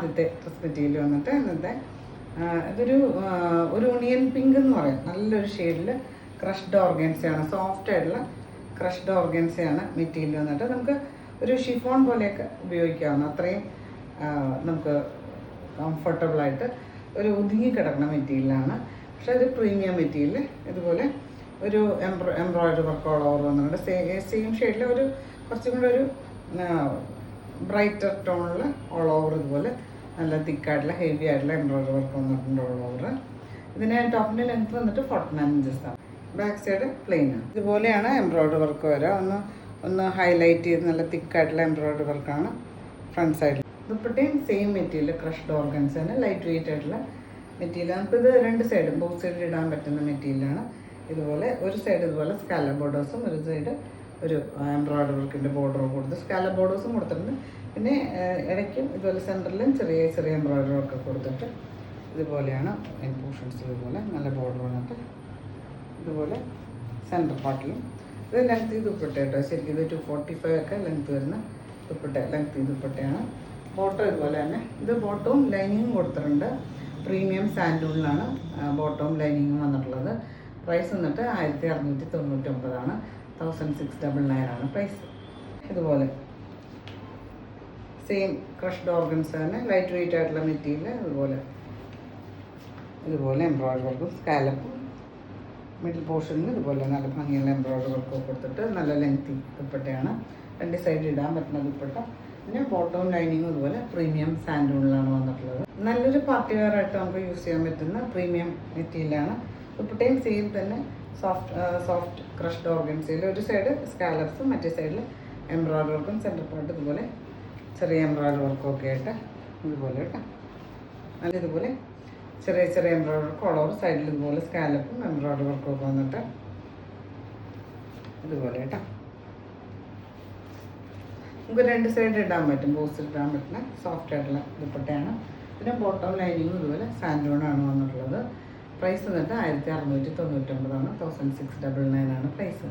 ആദ്യത്തെ dress material വന്നിട്ട് ഇന്നത്തെ ഇതൊരു ഒരു ഒണിയൻ പിങ്ക് എന്ന് പറയും. നല്ലൊരു ഷെയ്ഡിൽ ക്രഷ്ഡ് ഓർഗൻസയാണ്, സോഫ്റ്റ് ആയിട്ടുള്ള ക്രഷ്ഡ് ഓർഗൻസയാണ് മെറ്റീരിയൽ വന്നിട്ട്. നമുക്ക് ഒരു ഷിഫോൺ പോലെയൊക്കെ ഉപയോഗിക്കാവുന്ന അത്രയും നമുക്ക് കംഫർട്ടബിളായിട്ട് ഒരു ഒതുങ്ങി കിടക്കുന്ന മെറ്റീരിയലാണ്. പക്ഷേ അത് പ്രീമിയം മെറ്റീരിയൽ. ഇതുപോലെ ഒരു എംബ്രോയിഡറി വർക്ക് ഓൾ ഓവർ വന്നിട്ടുണ്ട്. സെയിം ഷെയ്ഡിൽ ഒരു കുറച്ചും കൂടെ ഒരു ബ്രൈറ്റർ ടോണിൽ ഓൾ ഓവർ ഇതുപോലെ നല്ല തിക്കായിട്ടുള്ള ഹെവി ആയിട്ടുള്ള എംബ്രോയിഡറി വർക്ക് വന്നിട്ടുണ്ട് ഓൾ ഓവർ. ഇതിന് ടോപ്പിൻ്റെ ലെങ്ത് വന്നിട്ട് 49 ഇഞ്ചസ് ആണ്. ബാക്ക് സൈഡ് പ്ലെയിൻ ആണ്. ഇതുപോലെയാണ് എംബ്രോയിഡറി വർക്ക് വരിക. ഒന്ന് ഹൈലൈറ്റ് ചെയ്ത് നല്ല തിക്കായിട്ടുള്ള എംബ്രോയിഡറി വർക്കാണ് ഫ്രണ്ട് സൈഡിൽ. ദുപ്പട്ടയും സെയിം മെറ്റീരിയൽ ക്രഷ്ഡ് ഓർഗൻസ് തന്നെ, ലൈറ്റ് വെയിറ്റ് ആയിട്ടുള്ള മെറ്റീരിയൽ. നമുക്കിത് രണ്ട് സൈഡും ബോത്ത് സൈഡിൽ ഇടാൻ പറ്റുന്ന മെറ്റീരിയലാണ്. ഇതുപോലെ ഒരു സൈഡ് ഇതുപോലെ സ്കാലപ്പ് ബോർഡേഴ്സും ഒരു സൈഡ് ഒരു എംബ്രോയിഡറി വർക്കിൻ്റെ ബോർഡറും കൊടുത്ത് സ്കാലപ്പ് ബോർഡേഴ്സും കൊടുത്തിട്ടുണ്ട്. പിന്നെ ഇടയ്ക്കും ഇതുപോലെ സെൻറ്ററിലും ചെറിയ ചെറിയ എംബ്രോയിഡറി വർക്ക് കൊടുത്തിട്ട് ഇതുപോലെയാണ് പോർഷൻസ്. ഇതുപോലെ നല്ല ബോർഡർ വന്നിട്ട് ഇതുപോലെ സെൻറ്റർ പാർട്ടിലും ഇത് ലെങ്ത് ദുപ്പട്ട കേട്ടോ. ശരിക്കും ഇത് 245 ഒക്കെ ലെങ്ത് വരുന്ന ദുപ്പട്ട, ലെങ്ത് ദുപ്പട്ടയാണ്. ബോട്ടം ഇതുപോലെ തന്നെ. ഇത് ബോട്ടവും ലൈനിങ്ങും കൊടുത്തിട്ടുണ്ട്. പ്രീമിയം സാൻഡൂണിലാണ് ബോട്ടവും ലൈനിങ്ങും വന്നിട്ടുള്ളത്. പ്രൈസ് വന്നിട്ട് 1699 1699 ആണ് പ്രൈസ്. ഇതുപോലെ സെയിം ക്രഷ്ഡ് ഓർഗൻസ് തന്നെ, ലൈറ്റ് വെയിറ്റ് ആയിട്ടുള്ള മെറ്റീരിയൽ. ഇതുപോലെ എംബ്രോയിഡറി വർക്കും സ്കാലപ്പും മിഡിൽ പോർഷനിൽ ഇതുപോലെ നല്ല ഭംഗിയുള്ള എംബ്രോയിഡറി വർക്കൊക്കെ കൊടുത്തിട്ട് നല്ല ലെങ്തി ദുപ്പട്ടയാണ്. രണ്ട് സൈഡിൽ ഇടാൻ പറ്റുന്ന ദുപ്പട്ട. പിന്നെ ബോട്ടവും ലൈനിങ്ങും ഇതുപോലെ പ്രീമിയം സാൻഡൂണിലാണ് വന്നിട്ടുള്ളത്. നല്ലൊരു പാർട്ടി വെയർ ആയിട്ട് നമുക്ക് യൂസ് ചെയ്യാൻ പറ്റുന്ന പ്രീമിയം മെറ്റീരിയലാണ്. ദുപ്പട്ടയും സെയിം തന്നെ സോഫ്റ്റ് ക്രഷ്ഡ് ഓർഗൻസിൽ ഒരു സൈഡ് സ്കാലപ്സും മറ്റേ സൈഡിൽ എംബ്രോയിഡറി വർക്കും സെൻറ്റർ പാർട്ട് ഇതുപോലെ ചെറിയ എംബ്രോയിഡറി വർക്കും ഒക്കെ ആയിട്ട് ഇതുപോലെ കേട്ടോ. നല്ല ഇതുപോലെ ചെറിയ ചെറിയ എംബ്രോയിഡറി വർക്ക് ഓൾ ഓവർ സൈഡിൽ ഇതുപോലെ സ്കാലപ്പും എംബ്രോയിഡറി വർക്കും ഒക്കെ വന്നിട്ട് ഇതുപോലെ കേട്ടോ. നമുക്ക് രണ്ട് സൈഡ് ഇടാൻ പറ്റും, ബോക്സിൽ ഇടാൻ പറ്റുന്ന സോഫ്റ്റ് ആയിട്ടുള്ള ദുപ്പട്ടയാണ്. പിന്നെ ബോട്ടം ലൈനിങ്ങും ഇതുപോലെ സാൻഡൂണാണ് വന്നിട്ടുള്ളത്. പ്രൈസ് വന്നിട്ട് 1699 1699 പ്രൈസ്.